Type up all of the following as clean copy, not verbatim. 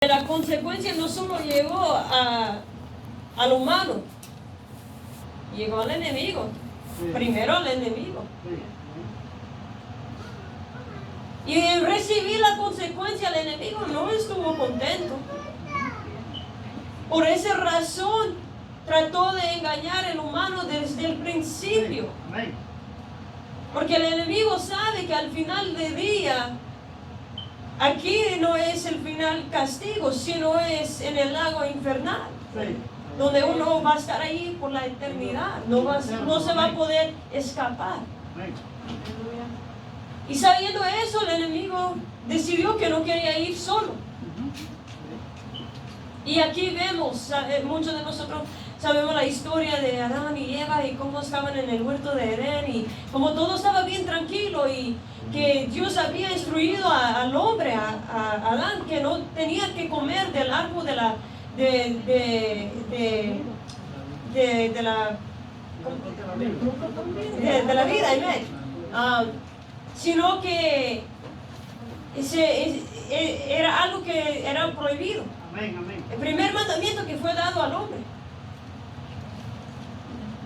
La consecuencia no solo llegó al humano, llegó al enemigo. Primero al enemigo. Y en recibir la consecuencia, el enemigo no estuvo contento. Por esa razón trató de engañar al humano desde el principio. Porque el enemigo sabe que al final del día, aquí no es el final castigo, sino es en el lago infernal, donde uno va a estar ahí por la eternidad, no se va a poder escapar. Y sabiendo eso, el enemigo decidió que no quería ir solo. Y aquí vemos, muchos de nosotros sabemos la historia de Adán y Eva y cómo estaban en el huerto de Edén y cómo todo estaba bien tranquilo y que Dios había instruido al hombre, a Adán, que no tenía que comer del árbol de la vida, sino que era algo que era prohibido. El primer mandamiento que fue dado al hombre.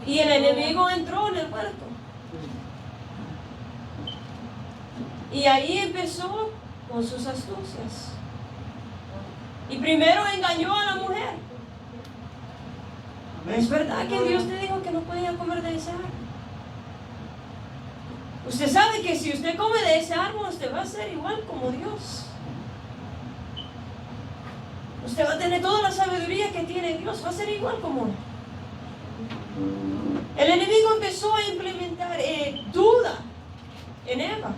Y el enemigo entró en el huerto. Y ahí empezó con sus astucias. Y primero engañó a la mujer. Es verdad que Dios te dijo que no podía comer de ese árbol. Usted sabe que si usted come de ese árbol, usted va a ser igual como Dios. Usted va a tener toda la sabiduría que tiene Dios, va a ser igual como Él. El enemigo empezó a implementar duda en Eva.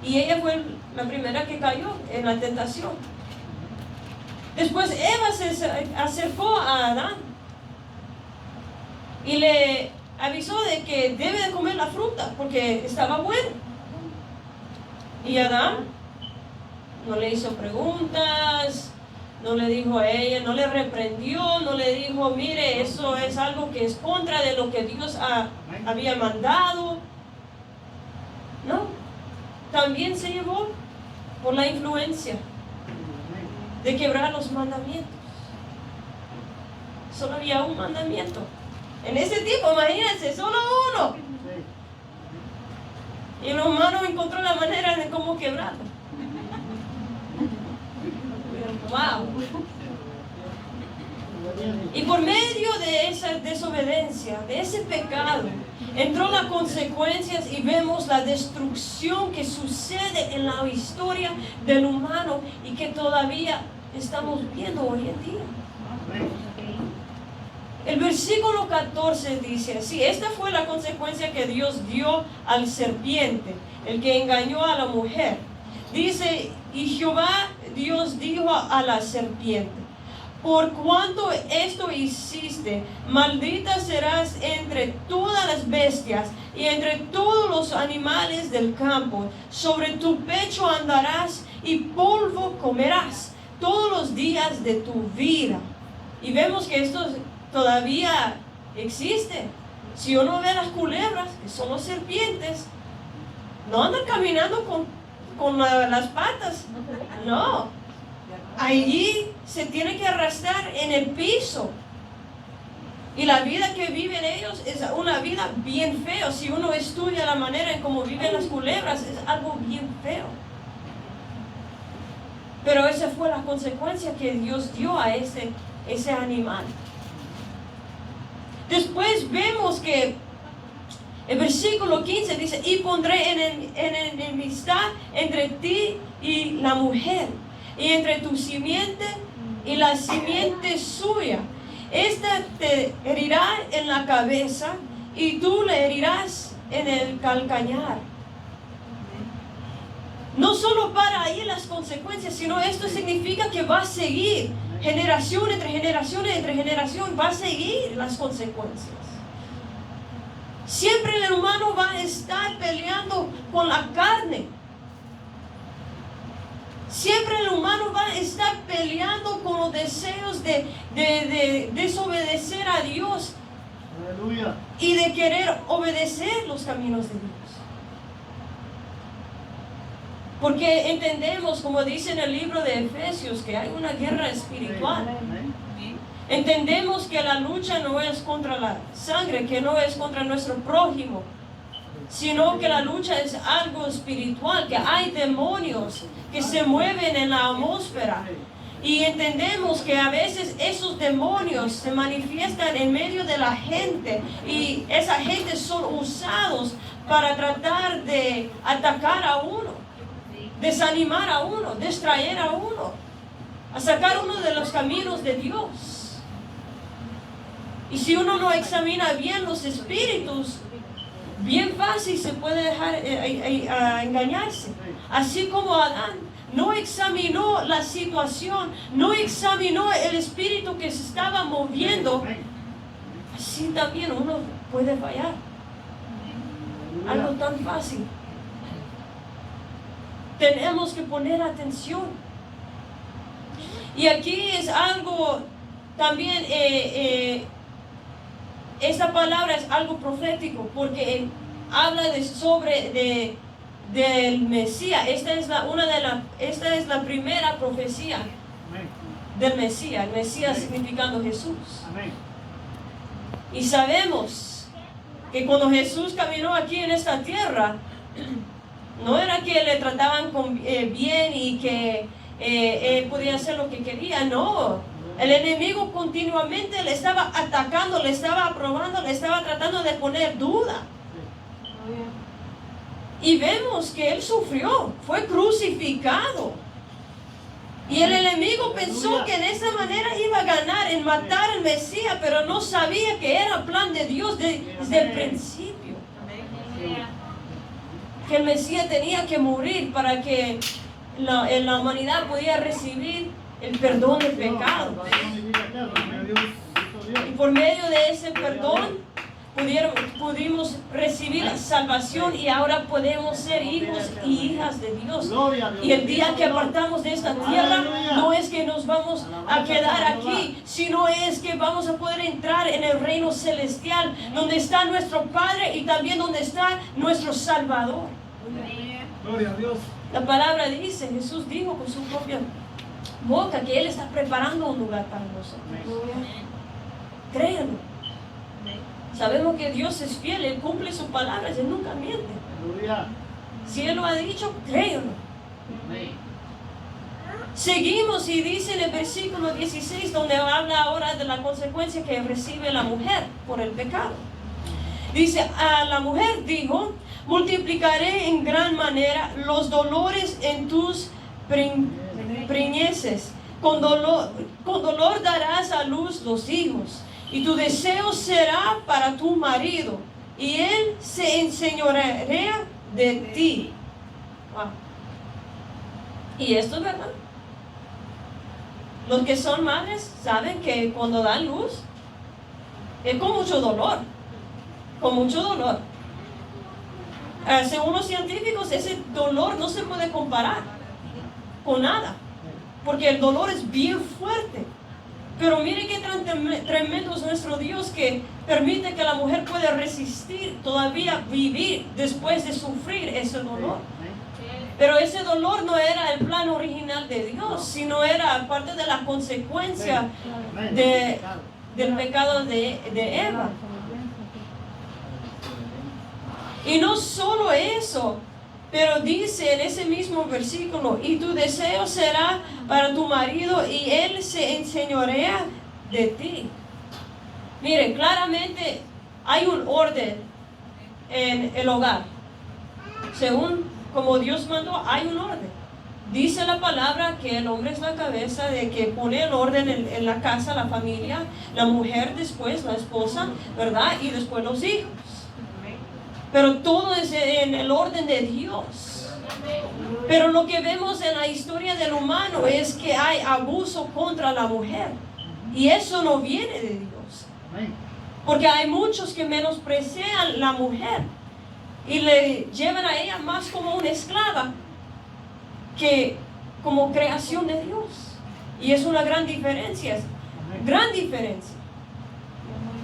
Y ella fue la primera que cayó en la tentación. Después Eva se acercó a Adán y le avisó de que debe de comer la fruta porque estaba bueno. Y Adán no le hizo preguntas, no le dijo a ella, no le reprendió, no le dijo, mire, eso es algo que es contra de lo que Dios había mandado. No, también se llevó por la influencia de quebrar los mandamientos. Solo había un mandamiento. En ese tiempo, imagínense, solo uno. Y el humano encontró la manera de cómo quebrarlo. Wow. Y por medio de esa desobediencia, de ese pecado, entró las consecuencias y vemos la destrucción que sucede en la historia del humano y que todavía estamos viendo hoy en día. El versículo 14 dice así: esta fue la consecuencia que Dios dio al serpiente, el que engañó a la mujer. Dice, y Jehová Dios dijo a la serpiente: por cuanto esto hiciste, maldita serás entre todas las bestias y entre todos los animales del campo. Sobre tu pecho andarás y polvo comerás todos los días de tu vida. Y vemos que esto todavía existe. Si uno ve las culebras, que son las serpientes, no andan caminando con las patas, no. Allí se tiene que arrastrar en el piso. Y la vida que viven ellos es una vida bien fea. Si uno estudia la manera en cómo viven las culebras, es algo bien feo. Pero esa fue la consecuencia que Dios dio a ese animal. Después vemos que el versículo 15 dice: y pondré enemistad entre ti y la mujer, y entre tu simiente y la simiente suya. Esta te herirá en la cabeza y tú le herirás en el calcañar. No solo para ahí las consecuencias, sino esto significa que va a seguir generación entre generación, va a seguir las consecuencias. Siempre el humano va a estar peleando con la carne. Siempre el humano va a estar peleando con los deseos de desobedecer a Dios. Aleluya. Y de querer obedecer los caminos de Dios. Porque entendemos, como dice en el libro de Efesios, que hay una guerra espiritual. Entendemos que la lucha no es contra la sangre, que no es contra nuestro prójimo, sino que la lucha es algo espiritual, que hay demonios que se mueven en la atmósfera. Y entendemos que a veces esos demonios se manifiestan en medio de la gente y esa gente son usados para tratar de atacar a uno, desanimar a uno, distraer a uno, a sacar uno de los caminos de Dios. Y si uno no examina bien los espíritus, bien fácil se puede dejar engañarse. Así como Adán no examinó la situación, no examinó el espíritu que se estaba moviendo, así también uno puede fallar. Algo tan fácil. Tenemos que poner atención. Y aquí es algo también, esta palabra es algo profético, porque habla del Mesías. Esta es la primera profecía del Mesías, el Mesías significando Jesús. Y sabemos que cuando Jesús caminó aquí en esta tierra, no era que le trataban bien y que él podía hacer lo que quería, no. El enemigo continuamente le estaba atacando, le estaba probando, le estaba tratando de poner duda. Y vemos que él sufrió, fue crucificado. Y el enemigo pensó que de esa manera iba a ganar en matar al Mesías, pero no sabía que era plan de Dios desde el principio. Que el Mesías tenía que morir para que la humanidad pudiera recibir el perdón del pecado. Y por medio de ese perdón pudimos recibir la salvación y ahora podemos ser hijos y hijas de Dios. Y el día que apartamos de esta tierra, no es que nos vamos a quedar aquí, sino es que vamos a poder entrar en el reino celestial, donde está nuestro Padre y también donde está nuestro Salvador. Gloria a Dios. La palabra dice, Jesús dijo con su propia boca que Él está preparando un lugar para nosotros. Créanlo. Sabemos que Dios es fiel, Él cumple sus palabras, Él nunca miente. Si Él lo ha dicho, créanlo. Seguimos y dice en el versículo 16, donde habla ahora de la consecuencia que recibe la mujer por el pecado. Dice, a la mujer dijo, multiplicaré en gran manera los dolores en tus preñeces. Con dolor darás a luz los hijos. Y tu deseo será para tu marido, y él se enseñoreará de ti. Wow. Y esto es verdad. Los que son madres saben que cuando dan luz es con mucho dolor. Con mucho dolor. Según los científicos, ese dolor no se puede comparar con nada, porque el dolor es bien fuerte. Pero mire qué tremendo es nuestro Dios, que permite que la mujer pueda resistir, todavía vivir después de sufrir ese dolor. Pero ese dolor no era el plan original de Dios, sino era parte de la consecuencia del pecado de Eva. Y no solo eso, pero dice en ese mismo versículo, y tu deseo será para tu marido y él se enseñorea de ti. Mire, claramente hay un orden en el hogar. Según como Dios mandó, hay un orden. Dice la palabra que el hombre es la cabeza, de que pone el orden en la casa, la familia, la mujer después, la esposa, ¿verdad? Y después los hijos. Pero todo es en el orden de Dios. Pero lo que vemos en la historia del humano es que hay abuso contra la mujer. Y eso no viene de Dios. Porque hay muchos que menosprecian la mujer y le llevan a ella más como una esclava que como creación de Dios. Y es una gran diferencia. Gran diferencia.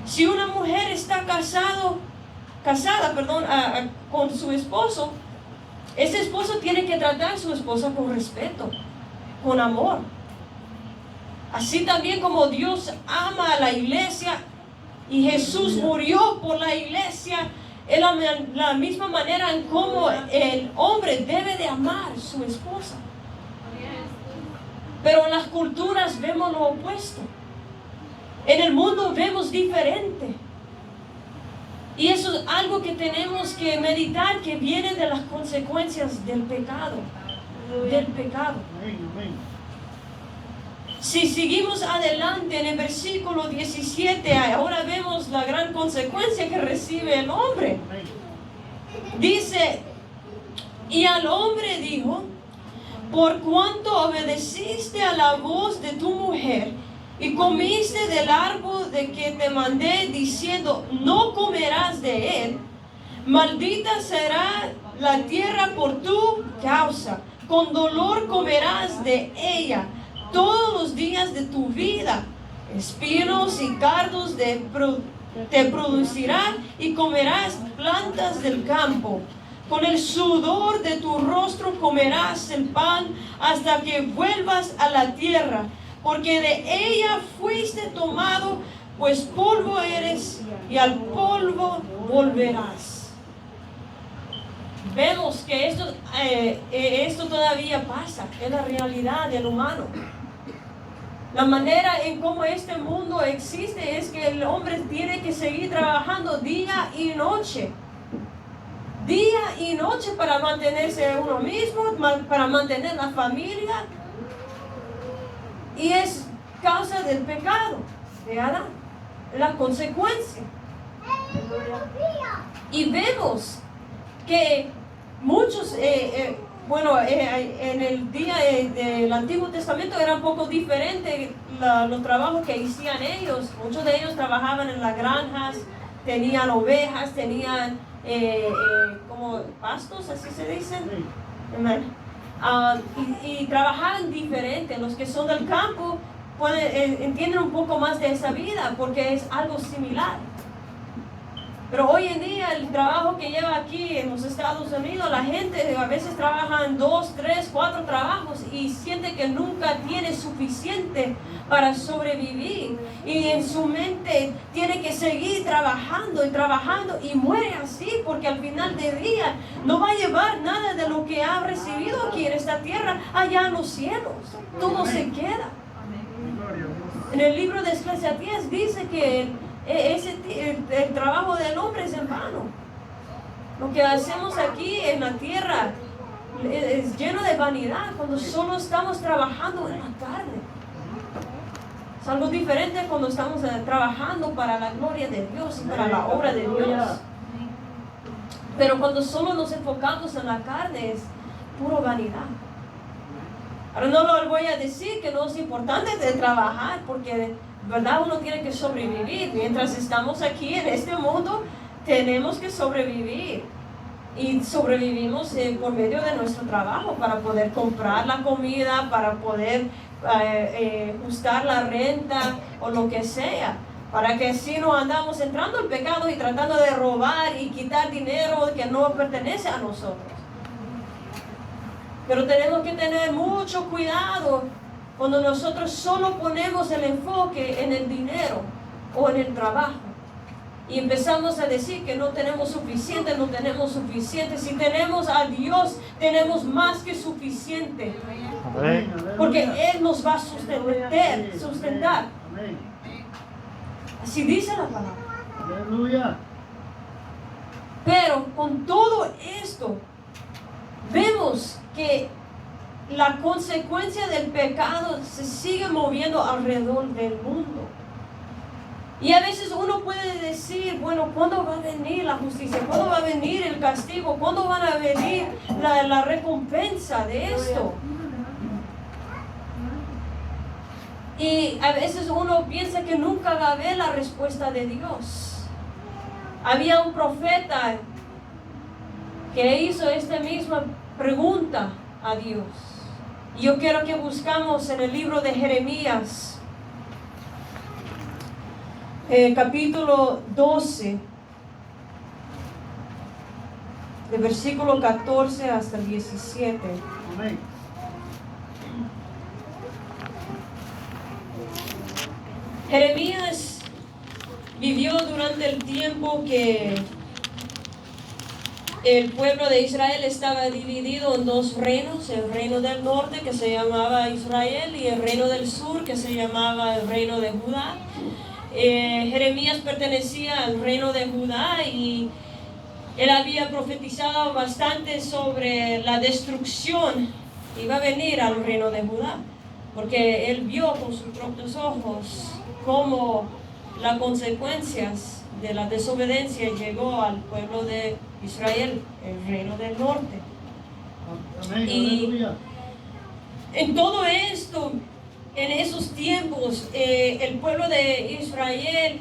Si una mujer está casada con su esposo, Ese esposo tiene que tratar a su esposa con respeto, con amor. Así también como Dios ama a la iglesia y Jesús murió por la iglesia, es la misma manera en cómo el hombre debe de amar a su esposa. Pero en las culturas vemos lo opuesto. En el mundo vemos diferente. Y eso es algo que tenemos que meditar, que viene de las consecuencias del pecado. Del pecado. Si seguimos adelante en el versículo 17, ahora vemos la gran consecuencia que recibe el hombre. Dice, y al hombre dijo, por cuanto obedeciste a la voz de tu mujer y comiste del árbol de que te mandé diciendo, no comerás de él, maldita será la tierra por tu causa, con dolor comerás de ella todos los días de tu vida, espinos y cardos te producirá y comerás plantas del campo. Con el sudor de tu rostro comerás el pan hasta que vuelvas a la tierra, porque de ella fuiste tomado, pues polvo eres y al polvo volverás. Vemos que esto todavía pasa, es la realidad del humano. La manera en cómo este mundo existe es que el hombre tiene que seguir trabajando día y noche. Día y noche para mantenerse uno mismo, para mantener la familia. Y es causa del pecado de Adán, la consecuencia. Y vemos que muchos, en el día del Antiguo Testamento era un poco diferente los trabajos que hacían ellos. Muchos de ellos trabajaban en las granjas, tenían ovejas, tenían como pastos, así se dicen. Y trabajaban diferente. Los que son del campo entienden un poco más de esa vida porque es algo similar. Pero hoy en día el trabajo que lleva aquí en los Estados Unidos, la gente a veces trabaja en 2, 3, 4 trabajos y siente que nunca tiene suficiente para sobrevivir. Y en su mente tiene que seguir trabajando y trabajando y muere así porque al final del día no va a llevar nada de lo que ha recibido aquí en esta tierra allá en los cielos. Todo se queda. En el libro de Eclesiastés dice que el trabajo del hombre es en vano. Lo que hacemos aquí en la tierra es lleno de vanidad cuando solo estamos trabajando en la carne. Es algo diferente cuando estamos trabajando para la gloria de Dios y para la obra de Dios. Pero cuando solo nos enfocamos en la carne es puro vanidad. Ahora no lo voy a decir que no es importante de trabajar porque ¿verdad? Uno tiene que sobrevivir. Mientras estamos aquí en este mundo, tenemos que sobrevivir. Y sobrevivimos por medio de nuestro trabajo para poder comprar la comida, para poder ajustar la renta o lo que sea. Para que así no andamos entrando en pecado y tratando de robar y quitar dinero que no pertenece a nosotros. Pero tenemos que tener mucho cuidado cuando nosotros solo ponemos el enfoque en el dinero o en el trabajo y empezamos a decir que no tenemos suficiente, no tenemos suficiente. Si tenemos a Dios, tenemos más que suficiente. Porque Él nos va a sustentar. Así dice la palabra. Aleluya. Pero con todo esto, vemos que la consecuencia del pecado se sigue moviendo alrededor del mundo. Y a veces uno puede decir, bueno, ¿cuándo va a venir la justicia? ¿Cuándo va a venir el castigo? ¿Cuándo van a venir la recompensa de esto? Y a veces uno piensa que nunca va a ver la respuesta de Dios. Había un profeta que hizo esta misma pregunta a Dios. Yo quiero que buscamos en el libro de Jeremías, capítulo 12, de versículo 14 hasta el 17. Amén. Jeremías vivió durante el tiempo que el pueblo de Israel estaba dividido en dos reinos, el reino del norte que se llamaba Israel y el reino del sur que se llamaba el reino de Judá. Jeremías pertenecía al reino de Judá y él había profetizado bastante sobre la destrucción que iba a venir al reino de Judá, porque él vio con sus propios ojos cómo las consecuencias de la desobediencia llegó al pueblo de Israel, el reino del norte. Amén. Y Aleluya. en todo esto, en esos tiempos, el pueblo de Israel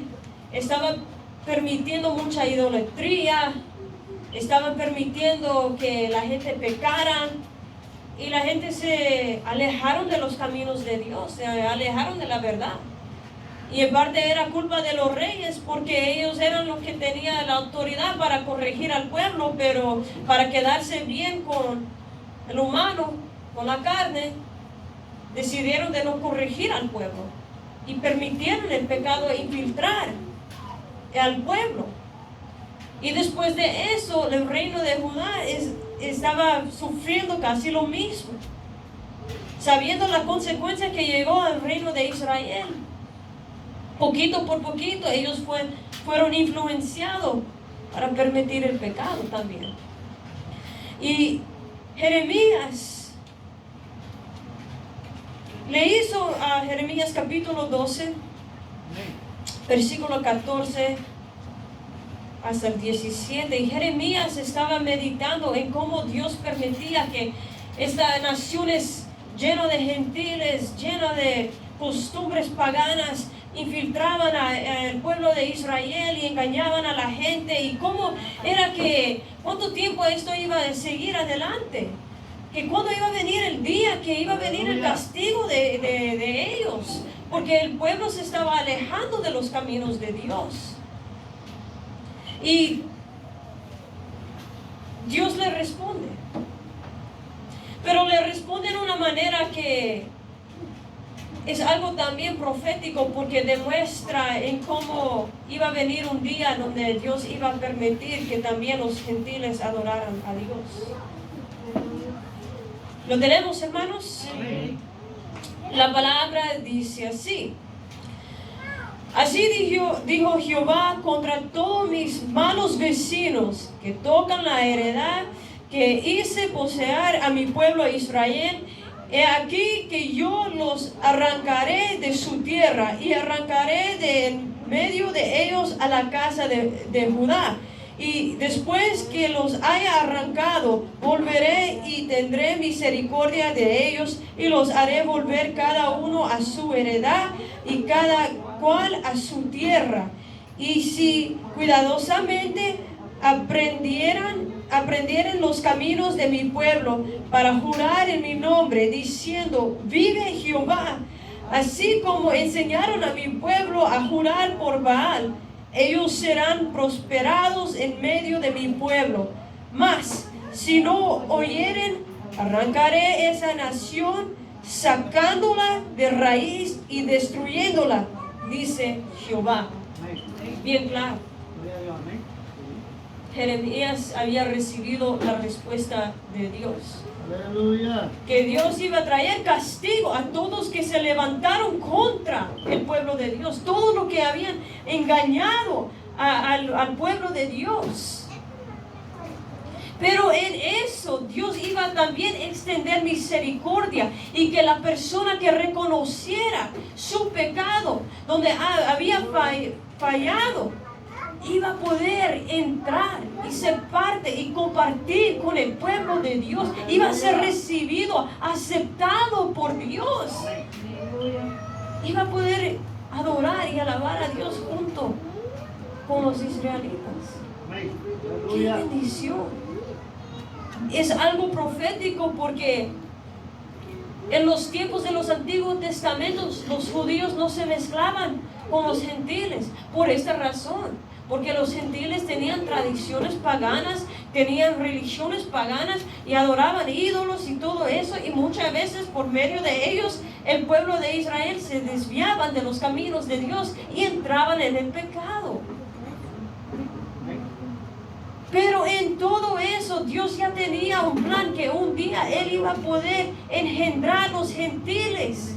estaba permitiendo mucha idolatría, estaba permitiendo que la gente pecara y la gente se alejaron de los caminos de Dios, se alejaron de la verdad. Y en parte era culpa de los reyes porque ellos eran los que tenían la autoridad para corregir al pueblo, pero para quedarse bien con el humano, con la carne, decidieron de no corregir al pueblo y permitieron el pecado infiltrar al pueblo. Y después de eso, el reino de Judá estaba sufriendo casi lo mismo, sabiendo la consecuencia que llegó al reino de Israel. Poquito por poquito ellos fueron influenciados para permitir el pecado también. Y Jeremías le hizo a Jeremías capítulo 12, versículo 14 hasta el 17. Y Jeremías estaba meditando en cómo Dios permitía que esta nación es llena de gentiles, llena de costumbres paganas, infiltraban al pueblo de Israel y engañaban a la gente, y cómo era que cuánto tiempo esto iba a seguir adelante, que cuando iba a venir el día que iba a venir el castigo de ellos, porque el pueblo se estaba alejando de los caminos de Dios. Y Dios le responde, pero le responde en una manera que es algo también profético, porque demuestra en cómo iba a venir un día donde Dios iba a permitir que también los gentiles adoraran a Dios. ¿Lo tenemos, hermanos? Amén. La palabra dice así: así dijo Jehová contra todos mis malos vecinos que tocan la heredad que hice poseer a mi pueblo Israel. He aquí que yo los arrancaré de su tierra y arrancaré de en medio de ellos a la casa de Judá. Y después que los haya arrancado, volveré y tendré misericordia de ellos y los haré volver cada uno a su heredad y cada cual a su tierra. Y si cuidadosamente aprendieran los caminos de mi pueblo para jurar en mi nombre, diciendo, vive Jehová, así como enseñaron a mi pueblo a jurar por Baal, ellos serán prosperados en medio de mi pueblo. Mas si no oyeren, arrancaré esa nación, sacándola de raíz y destruyéndola, dice Jehová. Bien claro. Gloria a Dios. Amén. Jeremías había recibido la respuesta de Dios, Aleluya. que Dios iba a traer castigo a todos que se levantaron contra el pueblo de Dios, todos los que habían engañado al pueblo de Dios. Pero en eso Dios iba también a extender misericordia, y que la persona que reconociera su pecado, donde había fallado, iba a poder entrar y ser parte y compartir con el pueblo de Dios. Iba a ser recibido, aceptado por Dios. Iba a poder adorar y alabar a Dios junto con los israelitas. Amén. ¡Qué Aleluya. bendición! Es algo profético, porque en los tiempos de los antiguos testamentos los judíos no se mezclaban con los gentiles por esta razón, porque los gentiles tenían tradiciones paganas tenían religiones paganas y adoraban ídolos y todo eso, y muchas veces por medio de ellos el pueblo de Israel se desviaban de los caminos de Dios y entraban en el pecado. Pero en todo eso Dios ya tenía un plan, que un día Él iba a poder engendrar los gentiles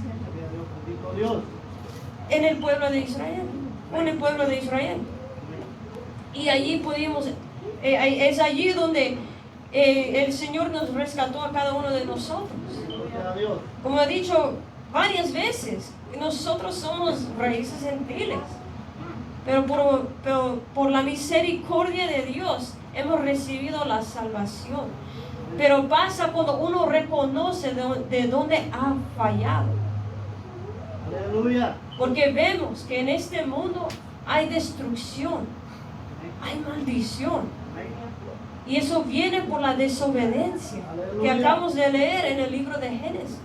en el pueblo de Israel, en el pueblo de Israel. Y allí pudimos, es allí donde el Señor nos rescató a cada uno de nosotros. Como he dicho varias veces, nosotros somos raíces gentiles, pero por la misericordia de Dios hemos recibido la salvación. Pero pasa cuando uno reconoce de dónde ha fallado. Aleluya. Porque vemos que en este mundo hay destrucción, hay maldición. Y eso viene por la desobediencia que acabamos de leer en el libro de Génesis.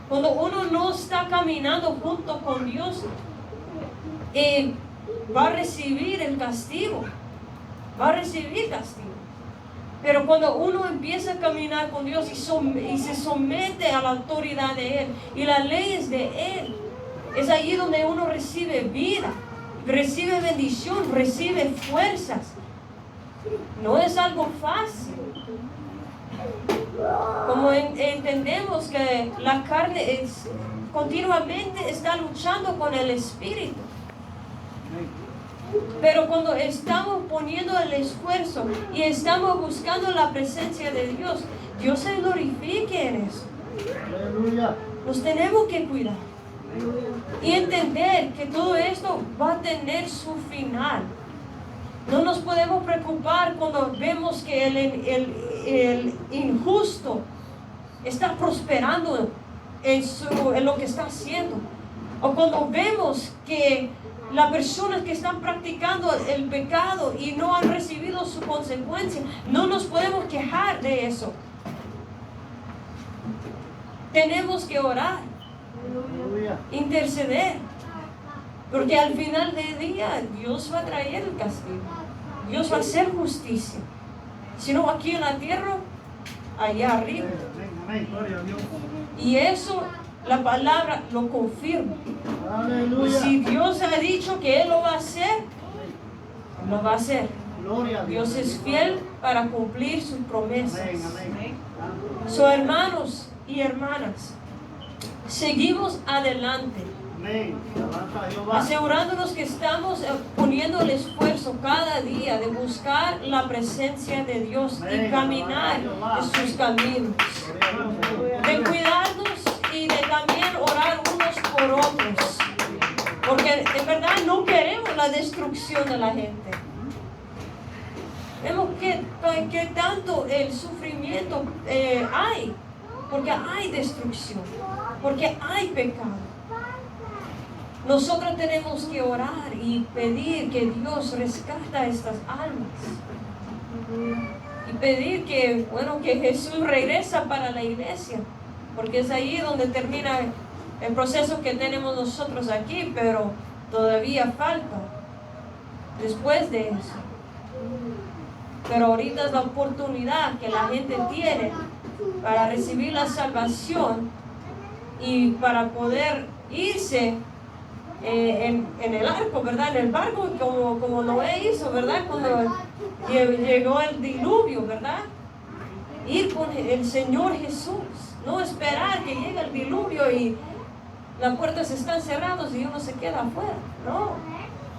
Cuando uno no está caminando junto con Dios, va a recibir el castigo. Va a recibir castigo. Pero cuando uno empieza a caminar con Dios y se somete a la autoridad de Él y las leyes de Él, es allí donde uno recibe vida, recibe bendición, recibe fuerzas. No es algo fácil. Como entendemos que la carne continuamente está luchando con el espíritu. Pero cuando estamos poniendo el esfuerzo y estamos buscando la presencia de Dios, Dios se glorifique en eso. Aleluya. Nos tenemos que cuidar y entender que todo esto va a tener su final. No nos podemos preocupar cuando vemos que el injusto está prosperando en lo que está haciendo. O cuando vemos que las personas que están practicando el pecado y no han recibido su consecuencia, no nos podemos quejar de eso. Tenemos que orar, interceder, porque al final del día Dios va a traer el castigo. Dios va a hacer justicia. Si no aquí en la tierra, allá arriba. Y eso la palabra lo confirma. Aleluya. Si Dios ha dicho que Él lo va a hacer, lo va a hacer. Dios es fiel para cumplir sus promesas. So, hermanos y hermanas, seguimos adelante, asegurándonos que estamos poniendo el esfuerzo cada día de buscar la presencia de Dios y caminar en sus caminos, de cuidarnos y de también orar unos por otros, porque en verdad no queremos la destrucción de la gente. Vemos que tanto el sufrimiento hay, porque hay destrucción, porque hay pecado. Nosotros tenemos que orar y pedir que Dios rescata estas almas. Y pedir que Jesús regresa para la iglesia. Porque es ahí donde termina el proceso que tenemos nosotros aquí, pero todavía falta después de eso. Pero ahorita es la oportunidad que la gente tiene para recibir la salvación y para poder irse en el arco, ¿verdad? En el barco, como Noé hizo, ¿verdad? Cuando llegó el diluvio, ¿verdad? Ir con el Señor Jesús. No esperar que llegue el diluvio y las puertas están cerradas y uno se queda afuera. No,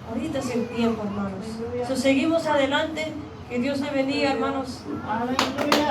ahorita es el tiempo, hermanos. So, seguimos adelante. Que Dios le bendiga, hermanos. Aleluya.